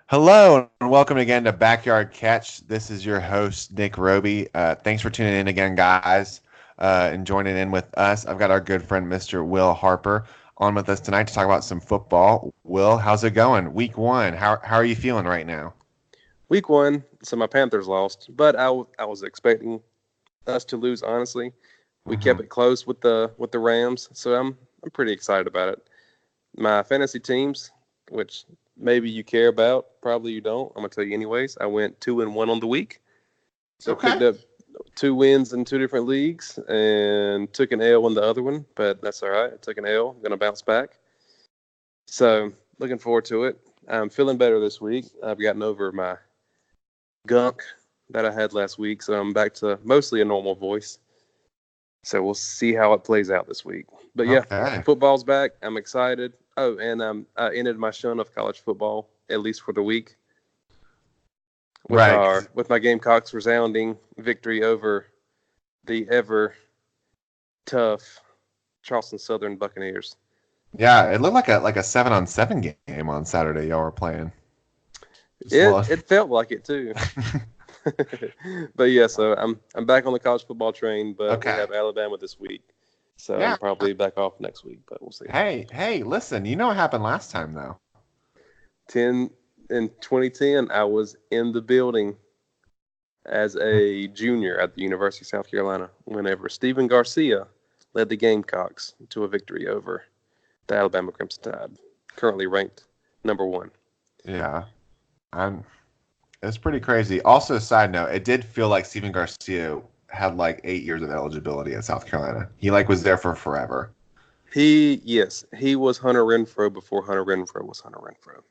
Hello and welcome again to Backyard Catch. This is your host, Nick Roby. Thanks for tuning in again, guys, and joining in with us. I've got our good friend, Mr. Will Harper, on with us tonight to talk about some football. Will, how's it going? Week one. How are you feeling right now? Week one, so my Panthers lost, but I was expecting us to lose. Honestly, we Mm-hmm. kept it close with the Rams, so I'm pretty excited about it. My fantasy teams, which maybe you care about, probably you don't. I'm gonna tell you anyways. I went 2-1 on the week, so Okay. picked up 2 wins in two different leagues and took an L in the other one, but that's all right. I took an L. I'm gonna bounce back. So looking forward to it. I'm feeling better this week. I've gotten over my gunk that I had last week, so I'm back to mostly a normal voice. So we'll see how it plays out this week. But yeah, Okay. football's back. I'm excited. Oh, and I ended my shun of college football at least for the week with Right. our with my Gamecocks resounding victory over the ever tough Charleston Southern Buccaneers. Yeah, it looked like a 7-on-7 game on Saturday. Y'all were playing. Just a It little. it felt like it too. But yeah, so I'm back on the college football train, but we Okay. have Alabama this week. So I'm Yeah. probably back off next week, but we'll see. Hey, listen. You know what happened last time though? 10 in 2010, I was in the building as a junior at the University of South Carolina whenever Stephen Garcia led the Gamecocks to a victory over the Alabama Crimson Tide, currently ranked number one. Yeah. I'm It's pretty crazy. Also, side note, it did feel like Steven Garcia had like 8 years of eligibility at South Carolina. He like was there for forever. He was Hunter Renfro before Hunter Renfro was Hunter Renfro.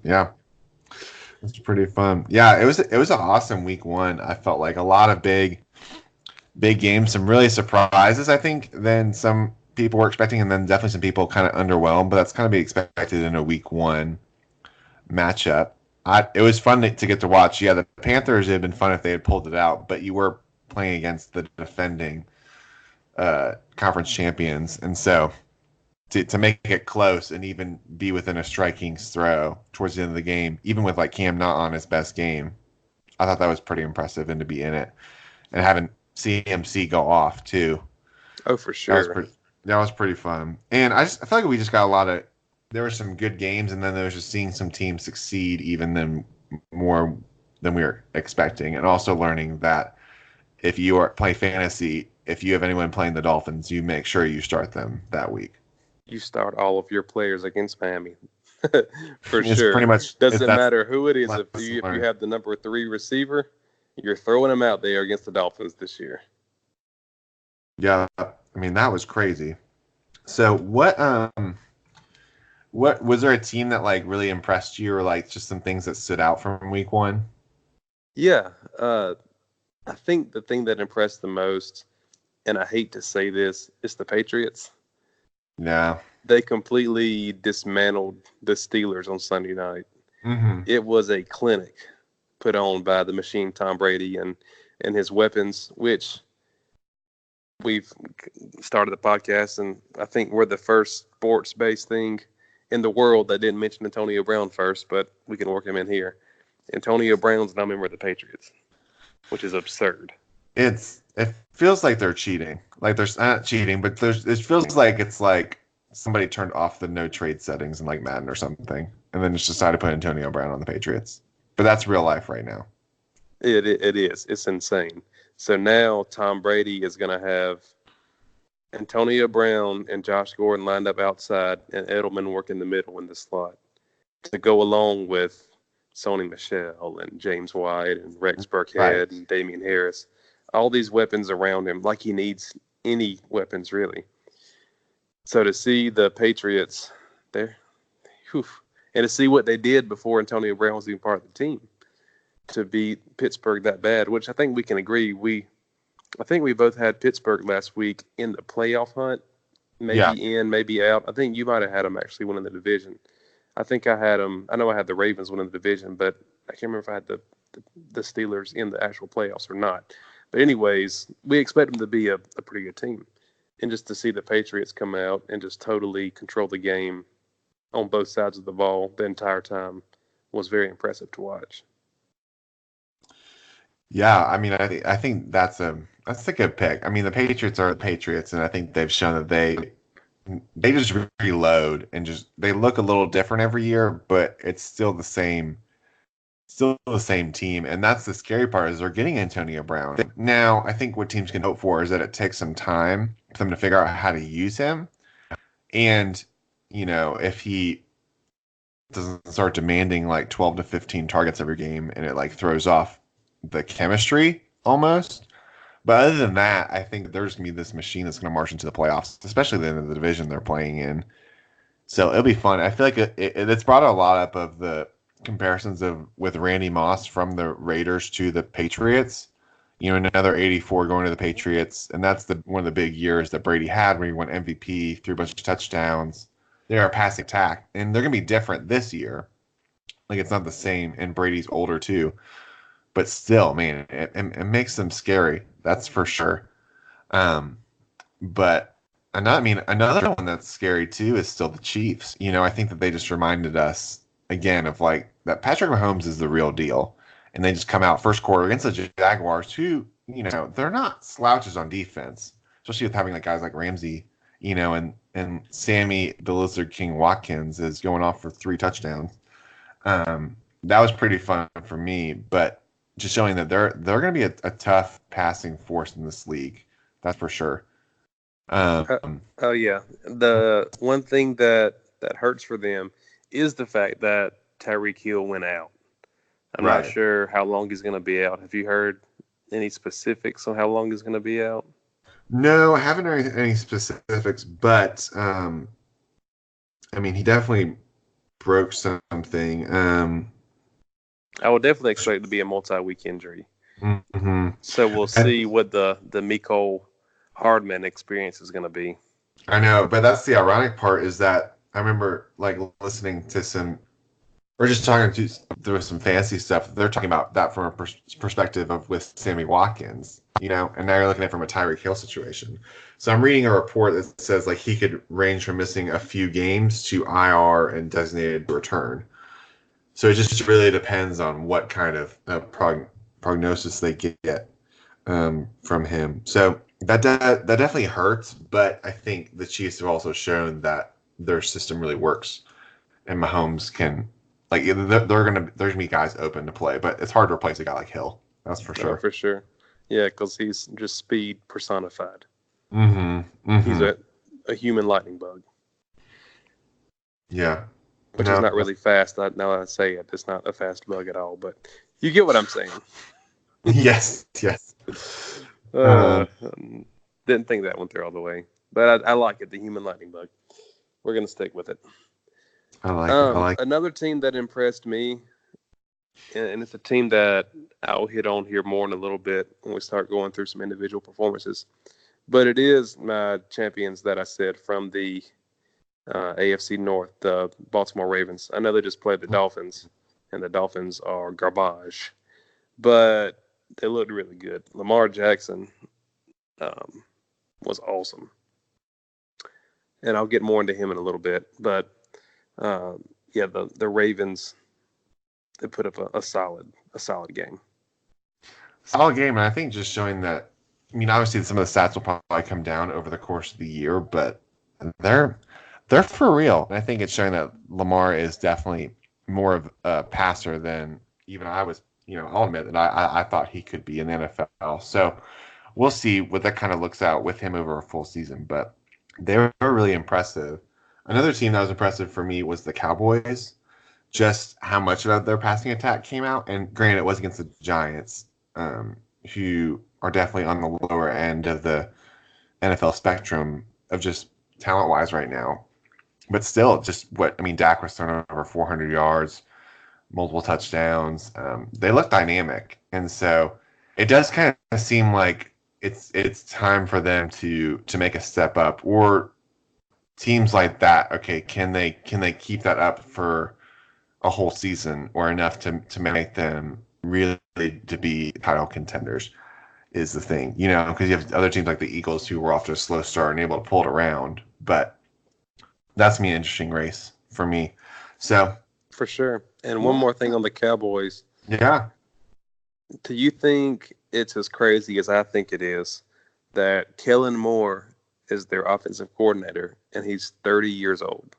Yeah, it's pretty fun. Yeah, it was an awesome week one. I felt like a lot of big games, some really surprises. I think than some people were expecting, and then definitely some people kind of underwhelmed. But that's kind of be expected in a week one matchup. It was fun to get to watch. Yeah, the Panthers, it had been fun if they had pulled it out, but you were playing against the defending conference champions, and so to make it close and even be within a striking throw towards the end of the game, even with like Cam not on his best game, I thought that was pretty impressive, and to be in it and having CMC go off too, Oh, for that was sure. pretty. That was pretty fun. And I feel like we just got a lot of. There were some good games, and then there was just seeing some teams succeed even then more than we were expecting, and also learning that if you are play fantasy, if you have anyone playing the Dolphins, you make sure you start them that week. You start all of your players against Miami. For It's sure. pretty much it's Doesn't that matter who it is. lesson If you learned. have the number three receiver, you're throwing him out there against the Dolphins this year. Yeah, I mean that was crazy. So what was there a team that like really impressed you, or like just some things that stood out from week one? Yeah. I think the thing that impressed the most, and I hate to say this, is the Patriots. Yeah. They completely dismantled the Steelers on Sunday night. Mm-hmm. It was a clinic put on by the machine Tom Brady and his weapons, which we've started the podcast, and I think we're the first sports based thing in the world that didn't mention Antonio Brown first, but we can work him in here. Antonio Brown's not a member of the Patriots, which is absurd. It feels like they're cheating. Like they're not cheating, but it feels like it's like somebody turned off the no trade settings in like Madden or something, and then just decided to put Antonio Brown on the Patriots. But that's real life right now. It is. It's insane. So now Tom Brady is going to have Antonio Brown and Josh Gordon lined up outside, and Edelman work in the middle in the slot to go along with Sony Michelle and James White and Rex Right. Burkhead and Damian Harris. All these weapons around him, like he needs any weapons really. So to see the Patriots there, whew, and to see what they did before Antonio Brown was even part of the team to beat Pittsburgh that bad, which I think we can agree I think we both had Pittsburgh last week in the playoff hunt, Yeah. maybe in, maybe out. I think you might have had them actually winning the division. I think I had them. I know I had the Ravens winning the division, but I can't remember if I had the Steelers in the actual playoffs or not. But anyways, we expect them to be a pretty good team, and just to see the Patriots come out and just totally control the game on both sides of the ball the entire time was very impressive to watch. Yeah, I mean, I think that's a good pick. I mean, the Patriots are the Patriots, and I think they've shown that they just reload and just they look a little different every year, but it's still the same team. And that's the scary part is they're getting Antonio Brown. Now, I think what teams can hope for is that it takes some time for them to figure out how to use him. And, if he doesn't start demanding like 12 to 15 targets every game and it like throws off the chemistry almost. But other than that, I think there's going to be this machine that's going to march into the playoffs, especially the end of the division they're playing in. So it'll be fun. I feel like it's brought a lot up of the comparisons of with Randy Moss from the Raiders to the Patriots. Another 84 going to the Patriots, and that's one of the big years that Brady had where he won MVP, threw a bunch of touchdowns. They are a passing attack, and they're going to be different this year. Like it's not the same, and Brady's older too. But still, man, it makes them scary. That's for sure. But another one that's scary too is still the Chiefs. I think that they just reminded us again of like that Patrick Mahomes is the real deal, and they just come out first quarter against the Jaguars, who they're not slouches on defense, especially with having like guys like Ramsey, and Sammy the Lizard King Watkins is going off for 3 touchdowns. That was pretty fun for me, but just showing that they're going to be a tough passing force in this league. That's for sure. Oh yeah, the one thing that hurts for them is the fact that Tyreek Hill went out. I'm not sure how long he's going to be out. Have you heard any specifics on how long he's going to be out? No, I haven't heard any specifics, but he definitely broke something. I would definitely expect it to be a multi-week injury. Mm-hmm. So we'll see what the Mecole Hardman experience is going to be. I know, but that's the ironic part is that I remember like listening to some, or just talking through some fancy stuff. They're talking about that from a perspective of with Sammy Watkins, and now you're looking at it from a Tyreek Hill situation. So I'm reading a report that says like he could range from missing a few games to IR and designated return. So it just really depends on what kind of prognosis they get from him. So that definitely hurts, but I think the Chiefs have also shown that their system really works, and Mahomes can there's gonna be guys open to play, but it's hard to replace a guy like Hill. That's for sure. Oh, for sure. Yeah, because he's just speed personified. Mm-hmm. Mm-hmm. He's a human lightning bug. Yeah. Which is not really fast. Now that I say it, it's not a fast bug at all. But you get what I'm saying. Yes. Didn't think that went through all the way. But I like it, the human lightning bug. We're going to stick with it. I like it. Another team that impressed me, and it's a team that I'll hit on here more in a little bit when we start going through some individual performances. But it is my champions that I said from the AFC North, the Baltimore Ravens. I know they just played the Dolphins, and the Dolphins are garbage, but they looked really good. Lamar Jackson was awesome, and I'll get more into him in a little bit. But the Ravens, they put up a solid game. Solid game, and I think just showing that. Obviously some of the stats will probably come down over the course of the year, but they're for real. And I think it's showing that Lamar is definitely more of a passer than even I was. I'll admit that I thought he could be in the NFL. So we'll see what that kind of looks out with him over a full season. But they were really impressive. Another team that was impressive for me was the Cowboys. Just how much of their passing attack came out. And granted, it was against the Giants, who are definitely on the lower end of the NFL spectrum of just talent-wise right now. But still, Dak was throwing over 400 yards, multiple touchdowns. They look dynamic. And so it does kind of seem like it's time for them to make a step up. Or teams like that, okay, can they keep that up for a whole season or enough to make them really to be title contenders is the thing, because you have other teams like the Eagles who were off to a slow start and able to pull it around. But that's me an interesting race for me. So For sure. And one more thing on the Cowboys. yeah. Do you think it's as crazy as I think it is that Kellen Moore is their offensive coordinator and he's 30 years old?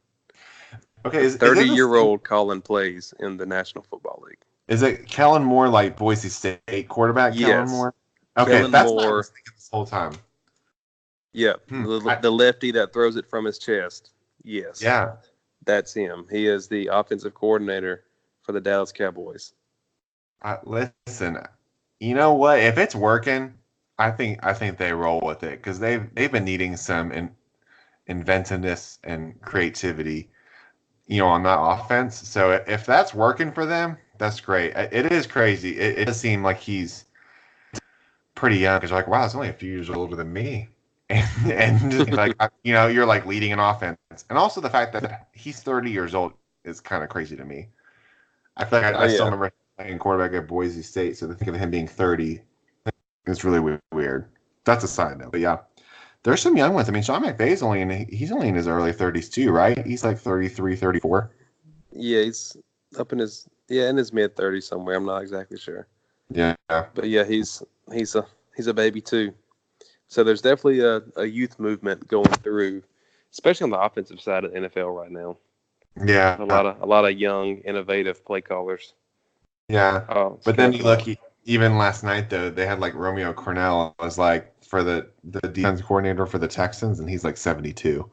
Okay, A is it the same? 30-year-old calling plays in the National Football League. Is it Kellen Moore, like Boise State quarterback Kellen Yes. Moore? Okay, Kellen that's what I was Moore. thinking this whole time. Yeah. The lefty that throws it from his chest. Yes. Yeah. That's him. He is the offensive coordinator for the Dallas Cowboys. Listen, you know what? If it's working, I think they roll with it because they've been needing some inventiveness and creativity, on that offense. So if that's working for them, that's great. It is crazy. It does seem like he's pretty young because you're like, wow, it's only a few years older than me, and like you're like leading an offense, and also the fact that he's 30 years old is kind of crazy to me. I feel like I still remember playing quarterback at Boise State, so to think of him being 30 is really weird. That's a side note, but yeah, there's some young ones. I mean, Sean McVay's he's only in his early 30s too, right? He's like 33, 34. Yeah, he's up in his mid 30s somewhere. I'm not exactly sure. Yeah, but yeah, he's a baby too. So there's definitely a youth movement going through, especially on the offensive side of the NFL right now. yeah, A lot of young, innovative play callers. yeah. Oh, But then you look, even last night though, they had like Romeo Cornell as like for the defense coordinator for the Texans, and he's like 72.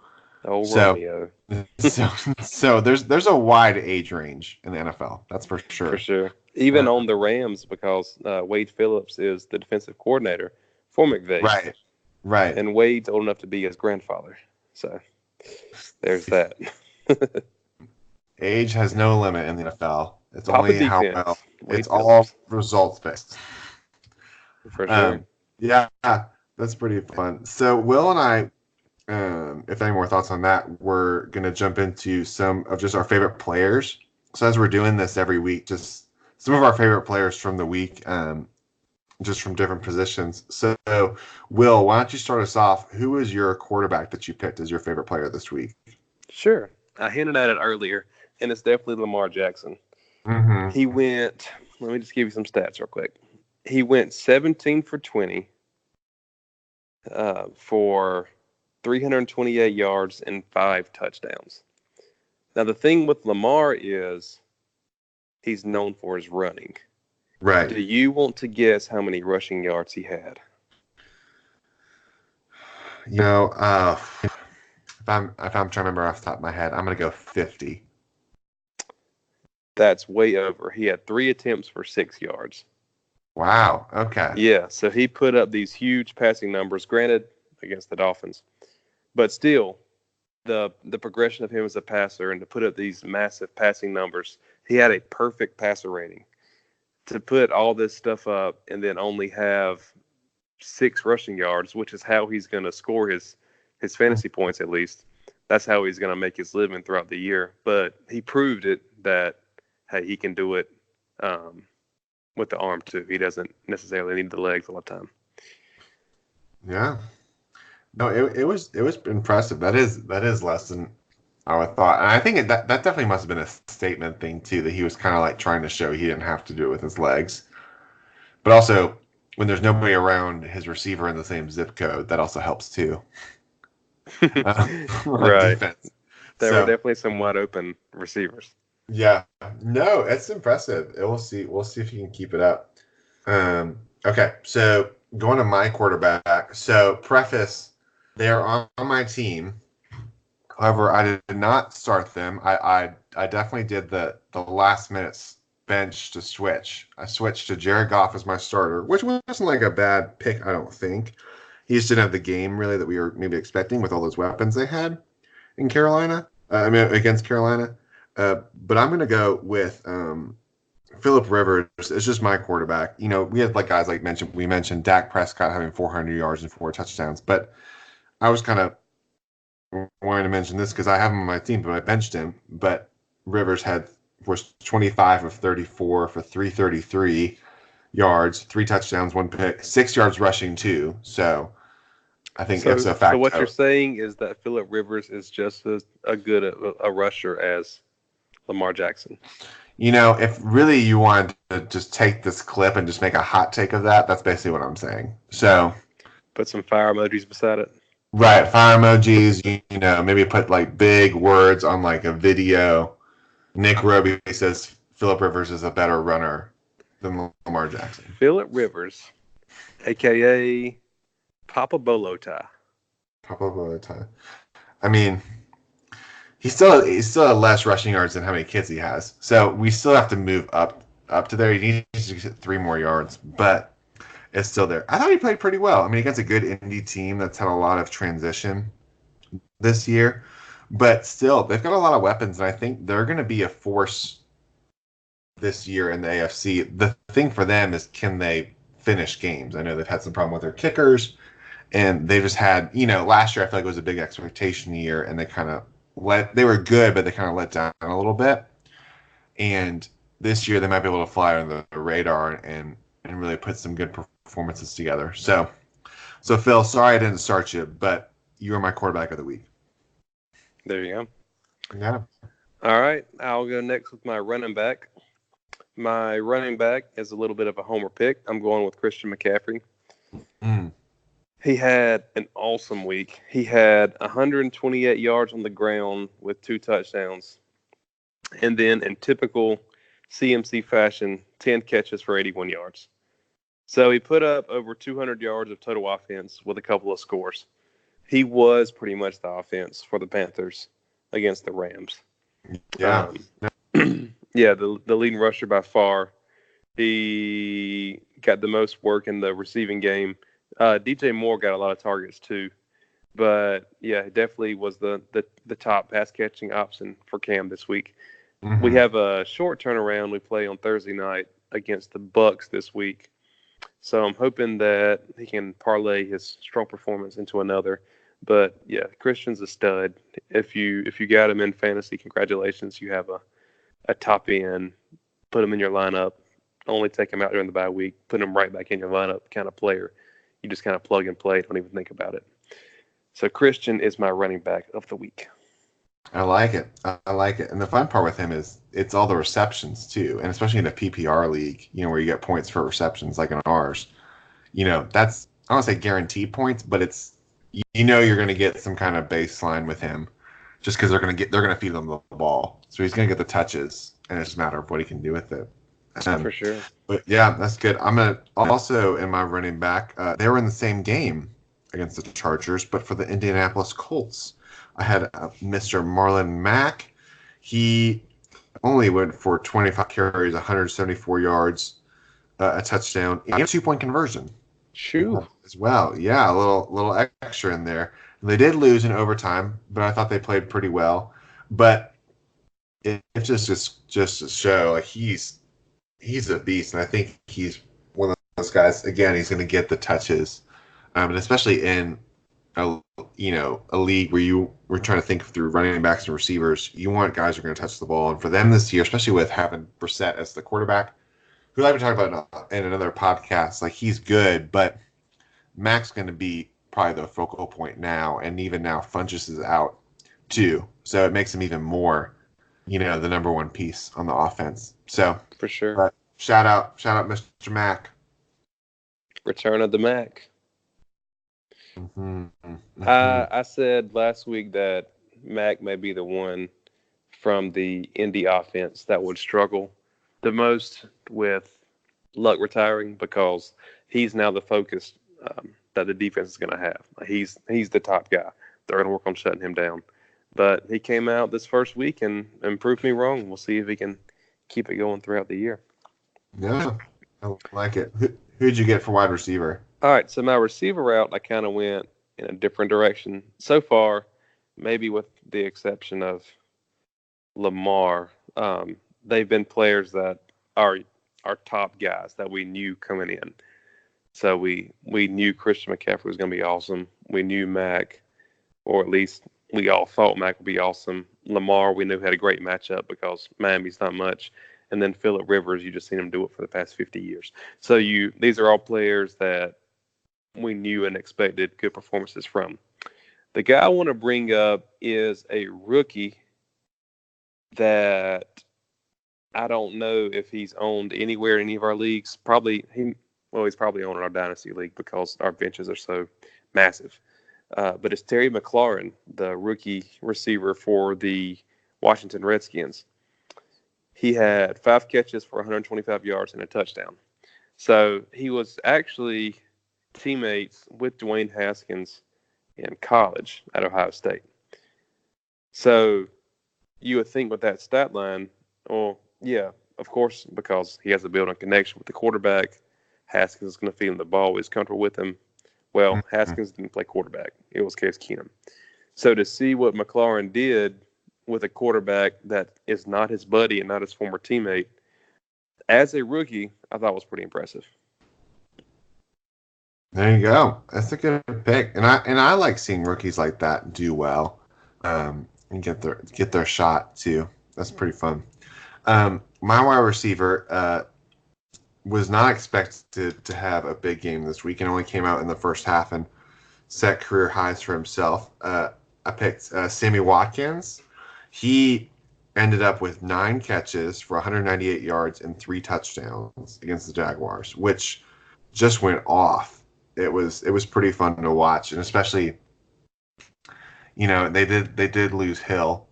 Oh, So, Romeo. so there's a wide age range in the NFL. That's for sure. For sure. Even on the Rams, because Wade Phillips is the defensive coordinator for McVay. Right. And Wade's old enough to be his grandfather. So there's that. Age has no limit in the NFL. It's Papa only defense. how well. Wade It's Phillips. all results based. For sure. Yeah, that's pretty fun. So Will and I, if any more thoughts on that, we're gonna jump into some of just our favorite players. So as we're doing this every week, just some of our favorite players from the week, just from different positions. So Will, why don't you start us off? Who is your quarterback that you picked as your favorite player this week? Sure. I hinted at it earlier, and it's definitely Lamar Jackson. Mm-hmm. He went, let me just give you some stats real quick. He went 17 for 20 for 328 yards and 5 touchdowns. Now, the thing with Lamar is he's known for his running. Right. Do you want to guess how many rushing yards he had? If I'm trying to remember off the top of my head, I'm gonna go 50. That's way over. He had 3 attempts for 6 yards. Wow. Okay. Yeah, so he put up these huge passing numbers, granted against the Dolphins, but still, the progression of him as a passer and to put up these massive passing numbers, he had a perfect passer rating. To put all this stuff up and then only have 6 rushing yards, which is how he's going to score his fantasy points, at least. That's how he's going to make his living throughout the year. But he proved it that, hey, he can do it with the arm too. He doesn't necessarily need the legs all the time. Yeah. No, it was impressive. That is less than I would thought, and I think that definitely must have been a statement thing too. That he was kind of like trying to show he didn't have to do it with his legs, but also when there's nobody around his receiver in the same zip code, that also helps too. Right. Defense. There were definitely some wide open receivers. Yeah. No, it's impressive. We'll see. We'll see if he can keep it up. Okay, so going to my quarterback. So preface, they are on my team. However, I did not start them. I definitely did the last minute bench to switch. I switched to Jared Goff as my starter, which wasn't like a bad pick, I don't think. He just didn't have the game really that we were maybe expecting with all those weapons they had in Carolina. Against Carolina. But I'm going to go with Phillip Rivers. It's just my quarterback. We had like guys like we mentioned Dak Prescott having 400 yards and 4 touchdowns. But I was kind of wanting to mention this because I have him on my team, but I benched him. But Rivers was 25 of 34 for 333 yards, 3 touchdowns, 1 pick, 6 yards rushing too. So I think So, ipso so what you're facto. saying is that Phillip Rivers is just as a good a rusher as Lamar Jackson. If really you wanted to just take this clip and just make a hot take of that, that's basically what I'm saying. So, Put some fire emojis beside it. right, fire emojis, maybe put like big words on like a video. Nick Roby says Philip Rivers is a better runner than Lamar Jackson. Phillip Rivers, aka Papa Bolota. Probably. I mean, he's still at less rushing yards than how many kids he has. So we still have to move up to there. He needs to get 3 more yards, but it's still there. I thought he played pretty well. I mean, against a good indie team that's had a lot of transition this year, but still they've got a lot of weapons, and I think they're going to be a force this year in the AFC. The thing for them is, can they finish games? I know they've had some problem with their kickers, and they just had, last year I feel like it was a big expectation year, and they were good, but they kind of let down a little bit. And this year they might be able to fly under the radar and really put some good performances together. So Phil, sorry I didn't start you, but you are my quarterback of the week. There you go. Yeah. All right, I'll go next with my running back. My running back is a little bit of a homer pick. I'm going with Christian McCaffrey. Mm. He had an awesome week. He had 128 yards on the ground with 2 touchdowns. And then in typical CMC fashion, 10 catches for 81 yards. So he put up over 200 yards of total offense with a couple of scores. He was pretty much the offense for the Panthers against the Rams. Yeah. Yeah, the leading rusher by far. He got the most work in the receiving game. DJ Moore got a lot of targets too. But yeah, definitely was the top pass catching option for Cam this week. Mm-hmm. We have a short turnaround. We play on Thursday night against the Bucks this week. So I'm hoping that he can parlay his strong performance into another. But yeah, Christian's a stud. If you got him in fantasy, congratulations. You have a top end. Put him in your lineup. Only take him out during the bye week. Put him right back in your lineup kind of player. You just kind of plug and play. Don't even think about it. So Christian is my running back of the week. I like it. I like it. And the fun part with him is it's all the receptions too, and especially in a PPR league, where you get points for receptions like in ours. That's, I don't say guaranteed points, but it's, you're going to get some kind of baseline with him, just because they're going to feed him the ball, so he's going to get the touches, and it's just a matter of what he can do with it. For sure. But yeah, that's good. I'm gonna also, in my running back, they were in the same game against the Chargers, but for the Indianapolis Colts, I had Mr. Marlon Mack. He only went for 25 carries, 174 yards, a touchdown, and a 2-point conversion. Shoo. As well. Yeah, a little extra in there. They did lose in overtime, but I thought they played pretty well. But it's just to show, like, he's a beast, and I think he's one of those guys. Again, he's going to get the touches, and especially in a league where we're trying to think through running backs and receivers. You want guys who are going to touch the ball, and for them this year, especially with having Brissett as the quarterback, who I've been talking about in another podcast, like, he's good, but Mac's going to be probably the focal point now, and even now Funchess is out too, so it makes him even more, the number one piece on the offense. So For sure. but shout out Mr. Mac. Return of the Mac. Mm-hmm. Mm-hmm. I said last week that Mac may be the one from the Indy offense that would struggle the most with Luck retiring, because he's now the focus that the defense is going to have. He's the top guy. They're going to work on shutting him down. But he came out this first week and proved me wrong. We'll see if he can keep it going throughout the year. Yeah, I like it. Who'd you get for wide receiver? All right, so my receiver route, I kind of went in a different direction so far, maybe with the exception of Lamar. They've been players that are our top guys that we knew coming in. So we knew Christian McCaffrey was going to be awesome. We knew Mac, or at least we all thought Mac would be awesome. Lamar, we knew had a great matchup because Miami's not much. And then Phillip Rivers, you just seen him do it for the past 50 years. So these are all players that we knew and expected good performances from. The guy I want to bring up is a rookie that I don't know if he's owned anywhere in any of our leagues. He's probably owned in our dynasty league because our benches are so massive. But it's Terry McLaurin, the rookie receiver for the Washington Redskins. He had 5 catches for 125 yards and a touchdown. So he was actually teammates with Dwayne Haskins in college at Ohio State. So you would think with that stat line, well, yeah, of course, because he has a built-in connection with the quarterback. Haskins is going to feed him the ball. He's comfortable with him. Well, Mhm. Haskins didn't play quarterback. It was Case Keenum. So to see what McLaurin did with a quarterback that is not his buddy and not his former teammate, as a rookie, I thought was pretty impressive. There you go. That's a good pick, and I like seeing rookies like that do well, and get their shot too. That's pretty fun. My wide receiver was not expected to have a big game this week, and only came out in the first half and set career highs for himself. I picked Sammy Watkins. He ended up with 9 catches for 198 yards and 3 touchdowns against the Jaguars, which just went off. It was pretty fun to watch, and especially, they did lose Hill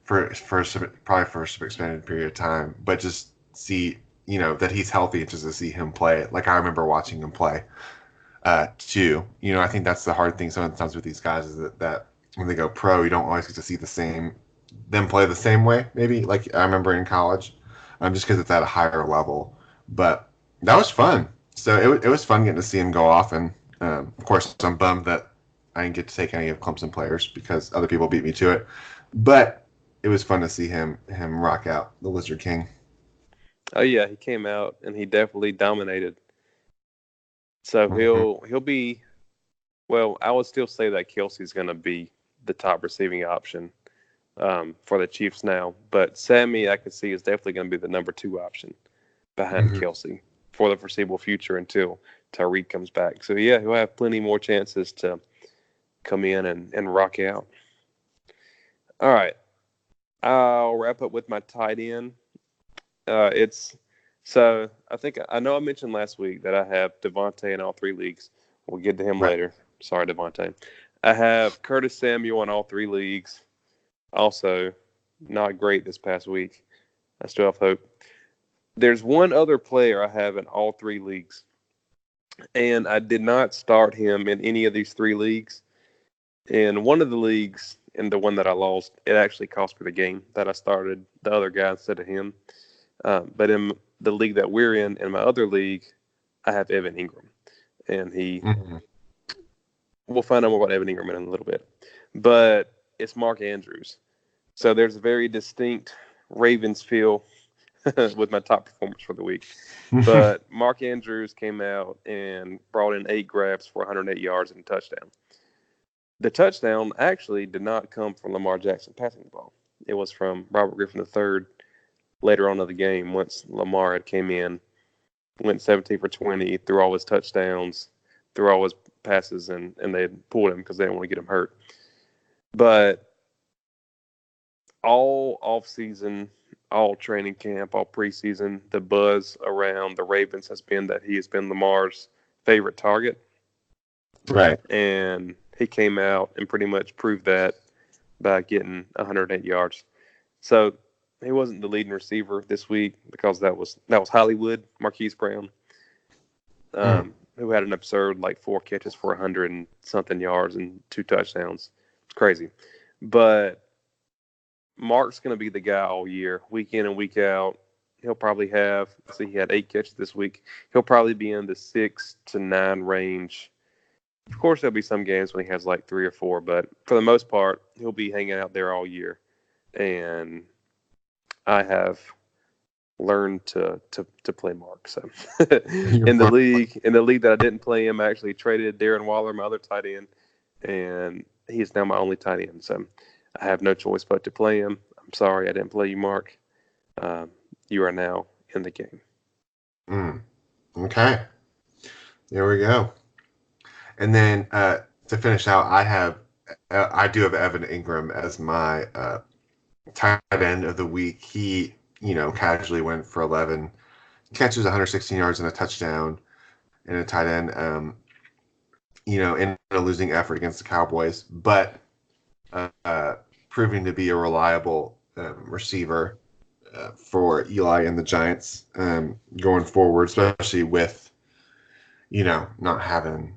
probably for some extended period of time, but just see that he's healthy, just to see him play. Like, I remember watching him play too. I think that's the hard thing sometimes with these guys, is that when they go pro, you don't always get to see them play the same way. Maybe like I remember in college, just because it's at a higher level. But that was fun. So it was fun getting to see him go off, and of course I'm bummed that I didn't get to take any of Clemson players because other people beat me to it. But it was fun to see him rock out the Lizard King. Oh yeah, he came out and he definitely dominated. So Mm-hmm. he'll be, well, I would still say that Kelsey's going to be the top receiving option for the Chiefs now. But Sammy, I could see, is definitely going to be the number 2 option behind Mm-hmm. Kelsey for the foreseeable future until Tyreek comes back. So yeah, he'll have plenty more chances to come in and rock out. All right, I'll wrap up with my tight end. It's so I know I mentioned last week that I have Devontae in all 3 leagues. We'll get to him Right. later. Sorry, Devontae. I have Curtis Samuel in all 3 leagues. Also, not great this past week. I still have hope. There's one other player I have in all 3 leagues, and I did not start him in any of these 3 leagues. In one of the leagues, in the one that I lost, it actually cost me the game that I started the other guy instead of him. But in the league that we're in my other league, I have Evan Ingram, and Mm-hmm. we'll find out more about Evan Ingram in a little bit. But it's Mark Andrews. So there's a very distinct Ravens feel with my top performance for the week. But Mark Andrews came out and brought in 8 grabs for 108 yards and a touchdown. The touchdown actually did not come from Lamar Jackson passing the ball. It was from Robert Griffin III later on in the game once Lamar had came in, went 17 for 20, threw all his touchdowns, threw all his passes, and they pulled him because they didn't want to get him hurt. But all offseason, all training camp, all preseason, the buzz around the Ravens has been that he has been Lamar's favorite target. Right. And he came out and pretty much proved that by getting 108 yards. So he wasn't the leading receiver this week because that was Hollywood, Marquise Brown, Mm. who had an absurd 4 catches for 100 and something yards and 2 touchdowns. It's crazy. But Mark's going to be the guy all year, week in and week out. He'll probably have, see, he had 8 catches this week. He'll probably be in the 6 to 9 range. Of course, there'll be some games when he has 3 or 4, but for the most part, he'll be hanging out there all year. And I have learned to play Mark. So You're in the fine. league that I didn't play him, I actually traded Darren Waller, my other tight end, and he's now my only tight end. So I have no choice but to play him. I'm sorry I didn't play you, Mark. You are now in the game. Mm. Okay. There we go. And then to finish out, I do have Evan Ingram as my tight end of the week. He, casually went for 11 catches, 116 yards, and a touchdown in a tight end. In a losing effort against the Cowboys, but proving to be a reliable receiver for Eli and the Giants going forward, especially with not having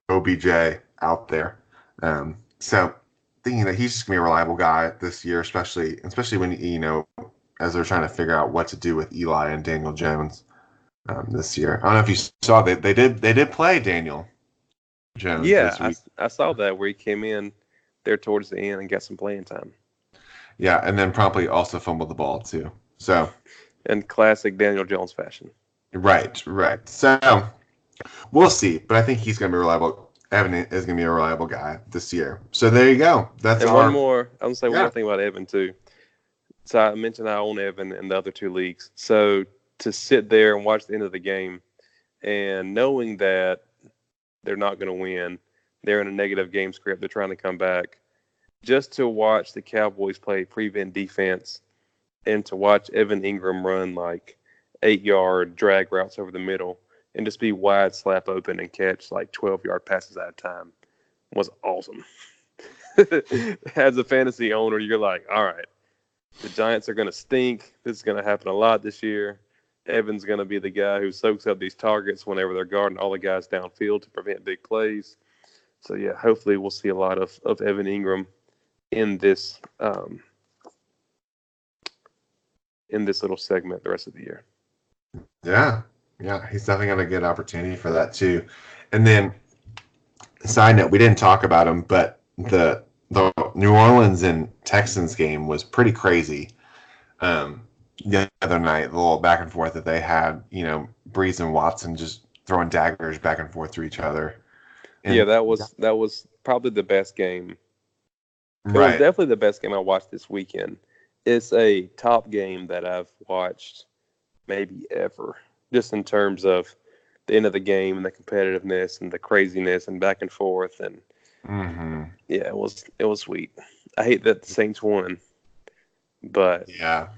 OBJ out there. So thinking that he's just gonna be a reliable guy this year, especially when as they're trying to figure out what to do with Eli and Daniel Jones this year. I don't know if you saw that they did play Daniel Jones Yeah, this week. I saw that where he came in there towards the end and got some playing time. Yeah, and then promptly also fumbled the ball too. So In classic Daniel Jones fashion. right. So we'll see, but I think he's going to be reliable. Evan is going to be a reliable guy this year. So there you go. That's And our. I'm gonna say one more thing about Evan too. So I mentioned I own Evan in the other two leagues. So to sit there and watch the end of the game and knowing that they're not going to win, they're in a negative game script, they're trying to come back, just to watch the Cowboys play prevent defense and to watch Evan Ingram run like 8-yard drag routes over the middle and just be wide slap open and catch like 12-yard passes at a time was awesome. As a fantasy owner, you're like, all right, the Giants are going to stink. This is going to happen a lot this year. Evan's going to be the guy who soaks up these targets whenever they're guarding all the guys downfield to prevent big plays. So, yeah, hopefully we'll see a lot of Evan Ingram in this little segment the rest of the year. Yeah, he's definitely going to get opportunity for that too. And then, side note, we didn't talk about him, but the New Orleans and Texans game was pretty crazy. The other night, the little back and forth that they had, Breeze and Watson just throwing daggers back and forth to each other. And, yeah, that was probably the best game. It right. was definitely the best game I watched this weekend. It's a top game that I've watched maybe ever, just in terms of the end of the game and the competitiveness and the craziness and back and forth. And yeah, it was sweet. I hate that the Saints won, but yeah,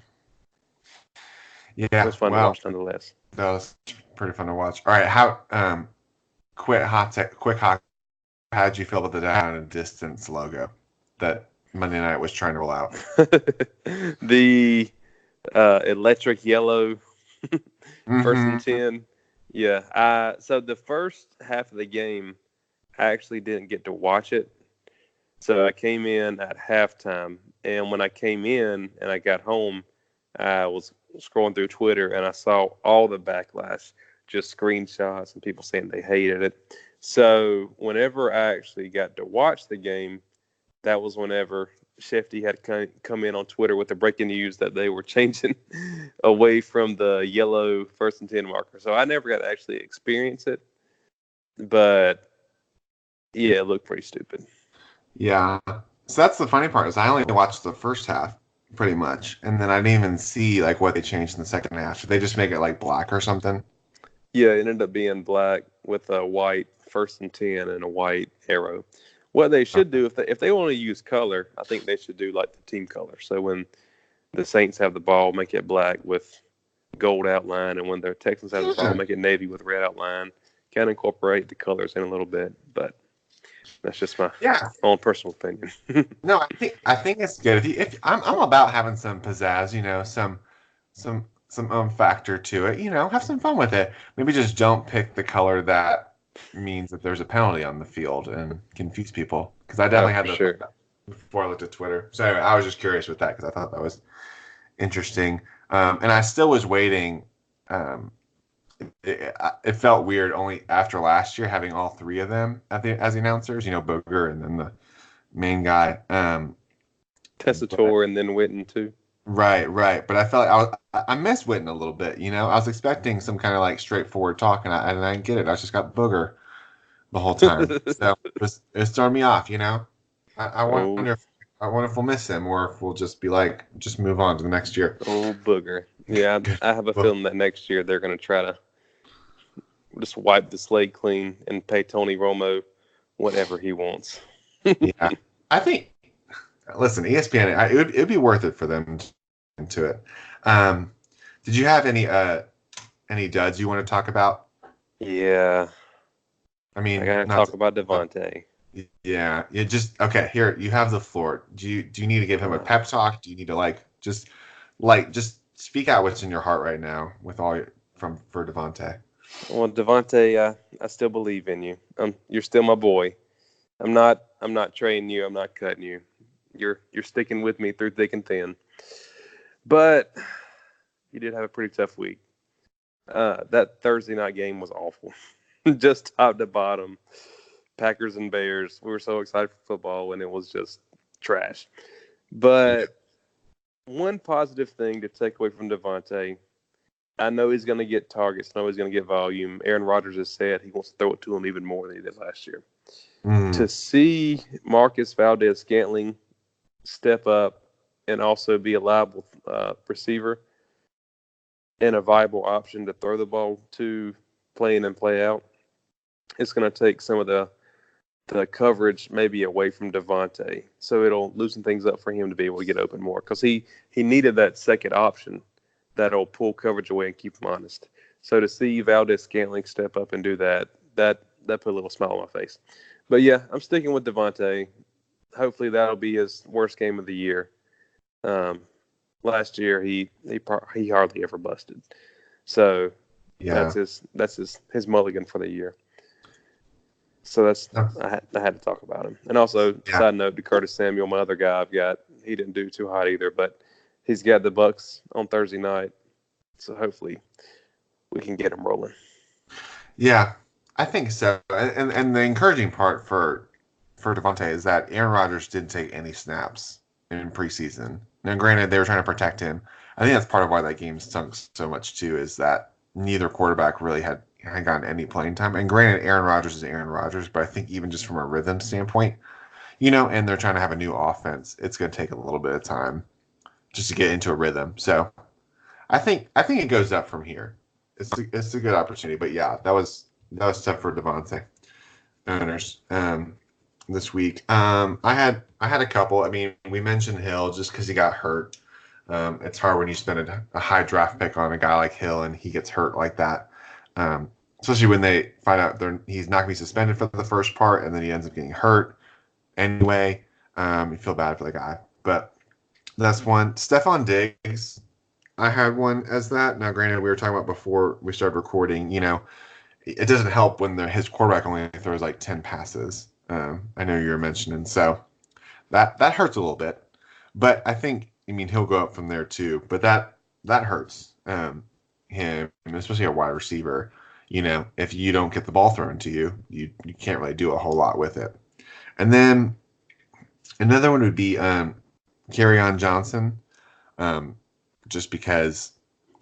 it was fun to watch nonetheless. That was pretty fun to watch. All right, how quick hot. How did you feel about the down and distance logo that Monday Night was trying to roll out? The electric yellow first and 10. Yeah. So the first half of the game, I actually didn't get to watch it. So I came in at halftime, and when I came in and I got home, I was scrolling through Twitter and I saw all the backlash, just screenshots and people saying they hated it. So whenever I actually got to watch the game, that was whenever Shefty had come in on Twitter with the breaking news that they were changing away from the yellow first and 10 marker. So I never got to actually experience it. But, yeah, it looked pretty stupid. Yeah. So that's the funny part is I only watched the first half pretty much. And then I didn't even see like what they changed in the second half. Did they just make it like black or something? Yeah, it ended up being black with a white first and 10 and a white arrow. What they should do, if they want to use color, I think they should do like the team color. So when the Saints have the ball, make it black with gold outline, and when the Texans have the ball, make it navy with red outline. Kind of incorporate the colors in a little bit, but that's just my own personal opinion. No, I think it's good. If I'm about having some pizzazz, some factor to it. Have some fun with it. Maybe just don't pick the color that means that there's a penalty on the field and confuse people. Because I definitely had that before I looked at Twitter. So anyway, I was just curious with that because I thought that was interesting. And I still was waiting. It felt weird only after last year having all three of them as the announcers. Booger and then the main guy. Tessitore and then Witten too. Right. But I felt like I missed Witten a little bit. I was expecting some kind of like straightforward talk, and I didn't get it. I just got Booger the whole time. So it's throwing me off. I wonder if we'll miss him or if we'll just be like, just move on to the next year. Oh, Booger. Yeah, I have a feeling that next year they're going to try to just wipe the slate clean and pay Tony Romo whatever he wants. Yeah, I think. Listen, ESPN, it'd be worth it for them to it. Um, did you have any duds you want to talk about? Yeah, I I mean, gotta not talk to, about Devontae. yeah, you just okay. Here, you have the floor. Do you need to give him a Uh, pep talk? Do you need to just speak out what's in your heart right now with all your, from for Devontae? well, Devontae, I still believe in you. You're still my boy. I'm not trading you. I'm not cutting you. You're sticking with me through thick and thin. But you did have a pretty tough week. That Thursday night game was awful, just top to bottom. Packers and Bears. We were so excited for football, and it was just trash. Yeah, But one positive thing to take away from Devontae, I know he's going to get targets. I know he's going to get volume. Aaron Rodgers has said he wants to throw it to him even more than he did last year. mm, To see Marcus Valdez-Scantling step up and also be a liable receiver and a viable option to throw the ball to play in and play out, it's going to take some of the coverage maybe away from Devontae. So it'll loosen things up for him to be able to get open more because he needed that second option that'll pull coverage away and keep him honest. So to see Valdez-Scantling step up and do that, that put a little smile on my face. But yeah, I'm sticking with Devontae. Hopefully that'll be his worst game of the year. Um, Last year he hardly ever busted. So yeah. that's his mulligan for the year. So that's I had to talk about him. And also, Yeah. side note to Curtis Samuel, my other guy he didn't do too hot either, but he's got the Bucks on Thursday night. So hopefully we can get him rolling. Yeah, I think so. And the encouraging part for Devontae is that Aaron Rodgers didn't take any snaps in preseason. Now, granted, they were trying to protect him. I think that's part of why that game stunk so much too, is that neither quarterback really had gotten any playing time. And granted, Aaron Rodgers is Aaron Rodgers, but I think even just from a rhythm standpoint, and they're trying to have a new offense, it's going to take a little bit of time just to get into a rhythm. So I think it goes up from here. It's a good opportunity, but yeah, that was tough for Devontae owners this week. I had a couple. I mean, we mentioned Hill just because he got hurt. It's hard when you spend a high draft pick on a guy like Hill and he gets hurt like that. Um, Especially when they find out he's not going to be suspended for the first part and then he ends up getting hurt anyway. You feel bad for the guy, but that's one. Stephon Diggs, I had one as that. Now, granted, we were talking about before we started recording. It doesn't help when his quarterback only throws like 10 passes. I know you were mentioning, so that hurts a little bit. But I think, I mean, he'll go up from there too. But that hurts him, especially a wide receiver. If you don't get the ball thrown to you, you can't really do a whole lot with it. And then another one would be on Johnson, um, just because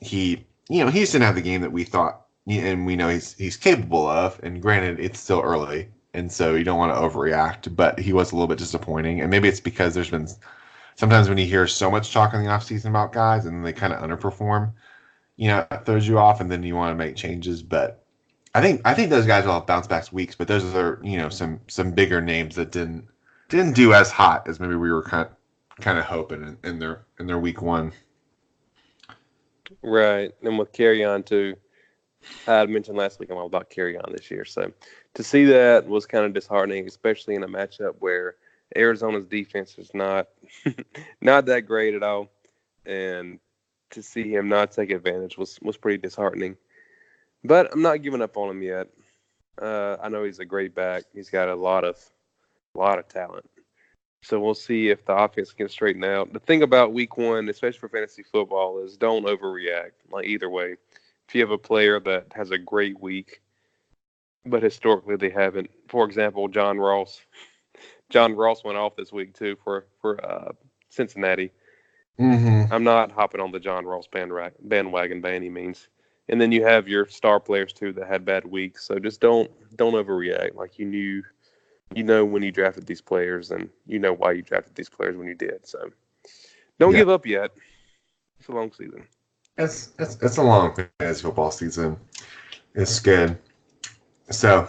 he just didn't have the game that we thought, and we know he's capable of. And granted, it's still early, and so you don't want to overreact. But he was a little bit disappointing, and maybe it's because there's been sometimes when you hear so much talk in the offseason about guys and then they kind of underperform, it throws you off, and then you want to make changes. But I think those guys will have bounce back weeks. But those are some bigger names that didn't do as hot as maybe we were kind of hoping in their week one. Right. And with carry on too, I had mentioned last week I'm all about carry on this year. So to see that was kind of disheartening, especially in a matchup where Arizona's defense is not not that great at all. And to see him not take advantage was pretty disheartening. But I'm not giving up on him yet. I know he's a great back. He's got a lot of talent. So we'll see if the offense can straighten out. The thing about week one, especially for fantasy football, is don't overreact. Like either way, if you have a player that has a great week, but historically they haven't. For example, John Ross. John Ross went off this week too for Cincinnati. Mm-hmm. I'm not hopping on the John Ross bandwagon by any means. And then you have your star players too that had bad weeks. So just don't overreact. Like you know when you drafted these players and you know why you drafted these players when you did. So don't Yeah, give up yet. It's a long season. it's a long fantasy football season. It's good. So,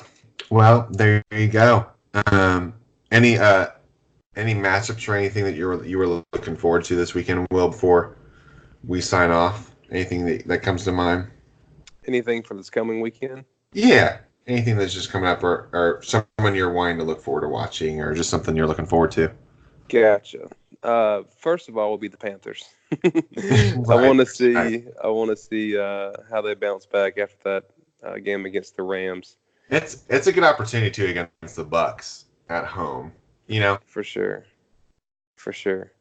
well, there you go. Um, any any matchups or anything that you were looking forward to this weekend, Will, before we sign off? Anything that comes to mind? Anything for this coming weekend? Yeah. Anything that's just coming up, or someone you're wanting to look forward to watching, or just something you're looking forward to. Gotcha. First of all, will be the Panthers. I Right. want to Right. see. I want to see how they bounce back after that game against the Rams. It's a good opportunity too against the Bucks at home. You know. For sure. For sure.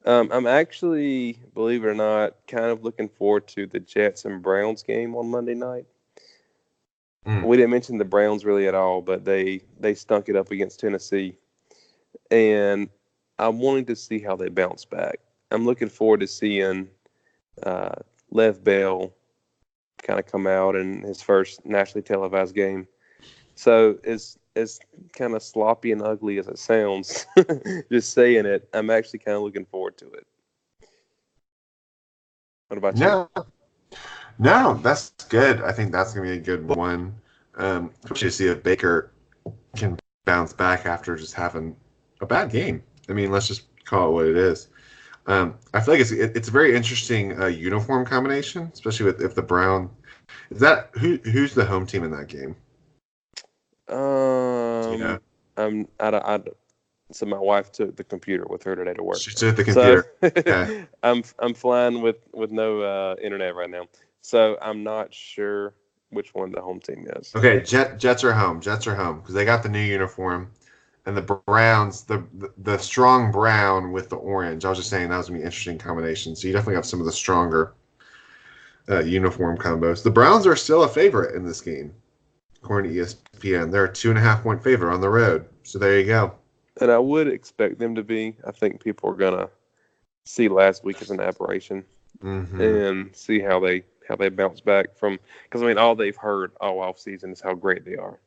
I'm actually, believe it or not, kind of looking forward to the Jets and Browns game on Monday night. Mm. We didn't mention the Browns really at all, but they stunk it up against Tennessee, and I'm wanting to see how they bounce back. I'm looking forward to seeing uh, Lev Bell kind of come out in his first nationally televised game. So it's kind of sloppy and ugly as it sounds. Just saying it, I'm actually kind of looking forward to it. What about you? No, no, that's good. I think that's gonna be a good one. Especially to see if Baker can bounce back after just having a bad game. I mean, let's just call it what it is. I feel like it's a very interesting uniform combination, especially with if the Brown is that who's the home team in that game? Do you know? Um, so my wife took the computer with her today to work. She's at the So computer. Okay. I'm flying with no internet right now. So I'm not sure which one the home team is. Okay. Jets are home. Jets are home because they got the new uniform. And the Browns, the strong brown with the orange. I was just saying that was gonna be an interesting combination. So you definitely have some of the stronger uniform combos. The Browns are still a favorite in this game, according to ESPN. They're a 2.5 point favorite on the road. So there you go. And I would expect them to be. I think people are gonna see last week as an aberration Mm-hmm. and see how they bounce back from, because I mean all they've heard all off season is how great they are,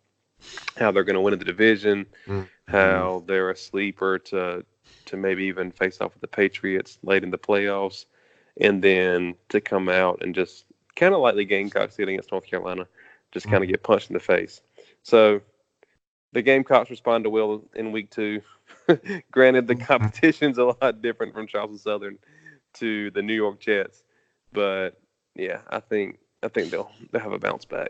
how they're going to win the division, Mm-hmm. how they're a sleeper to maybe even face off with the Patriots late in the playoffs, and then to come out and just kind of like the Gamecocks did against North Carolina, just kind of Mm-hmm. get punched in the face. So the Gamecocks responded well in week 2. Granted, the competition's a lot different from Charleston Southern to the New York Jets, but yeah, I think they'll have a bounce back.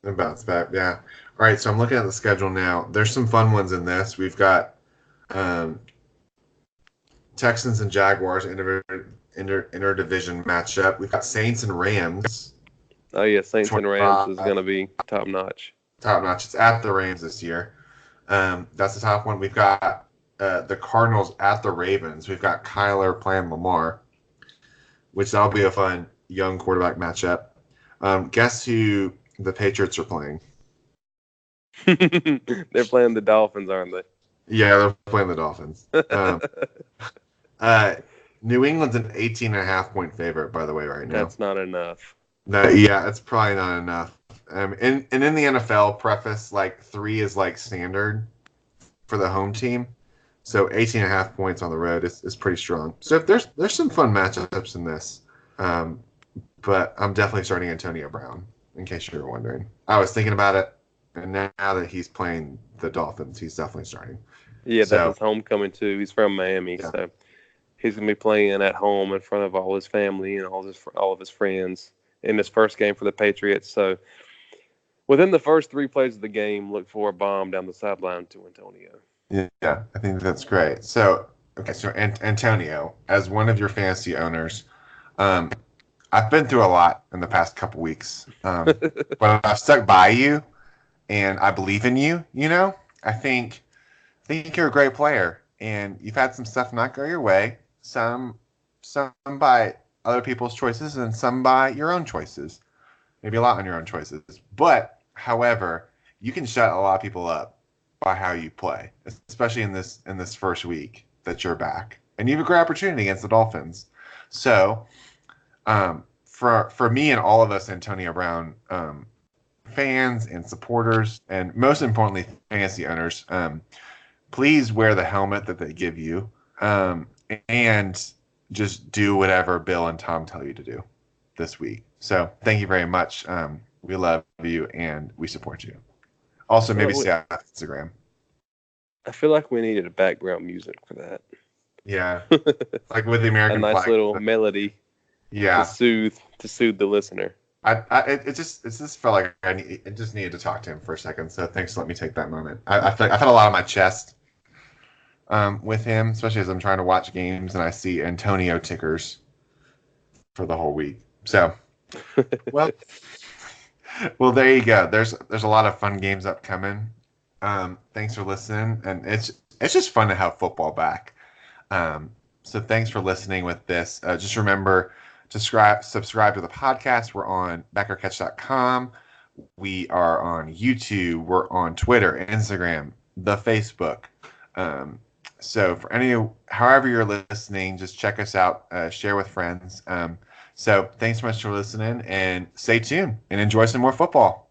And bounce back, yeah. All right, so I'm looking at the schedule now. There's some fun ones in this. We've got um, Texans and Jaguars interdivision matchup. We've got Saints and Rams. Oh yeah, Saints and Rams 25 is going to be top notch. top notch. It's at the Rams this year. That's the top one. We've got the Cardinals at the Ravens. We've got Kyler playing Lamar, which that'll be a fun young quarterback matchup. Guess who the Patriots are playing? They're playing the Dolphins, aren't they? Yeah, they're playing the Dolphins. Uh, New England's an 18.5 point favorite, by the way, right now. That's not enough. No, yeah, it's probably not enough. And in the NFL, preface like 3 is like standard for the home team. So 18.5 points on the road is pretty strong. So if there's some fun matchups in this. Um, but I'm definitely starting Antonio Brown, in case you were wondering. I was thinking about it, and now that he's playing the Dolphins, he's definitely starting. Yeah, that's So his homecoming too. He's from Miami, yeah, so he's gonna be playing at home in front of all his family and all of his friends in his first game for the Patriots. So within the first 3 plays of the game, look for a bomb down the sideline to Antonio. yeah, I think that's great. So okay, so Antonio, as one of your fantasy owners, um, I've been through a lot in the past couple weeks, but I've stuck by you, and I believe in you. You know, I think you're a great player, and you've had some stuff not go your way. Some by other people's choices, and some by your own choices. Maybe a lot on your own choices. But however, you can shut a lot of people up by how you play, especially in this first week that you're back, and you have a great opportunity against the Dolphins. So, for me and all of us Antonio Brown fans and supporters, and most importantly, fantasy owners, please wear the helmet that they give you, and just do whatever Bill and Tom tell you to do this week. So thank you very much. We love you and we support you. Also, feel maybe like we, stay off Instagram. I feel like we needed a background music for that. Yeah, like with the A American nice flag. little melody to Yeah, soothe the listener. it just felt like it just needed to talk to him for a second. So thanks for letting me take that moment. I feel like I've had a lot on my chest with him, especially as I'm trying to watch games and I see Antonio tickers for the whole week. So, well, well, there you go. There's a lot of fun games upcoming. Thanks for listening, and it's just fun to have football back. Um, so thanks for listening with this. Just remember to subscribe to the podcast. We're on backercatch.com. We are on YouTube. We're on Twitter, Instagram, the Facebook. Um, so for however you're listening, just check us out, share with friends. So thanks so much for listening and stay tuned and enjoy some more football.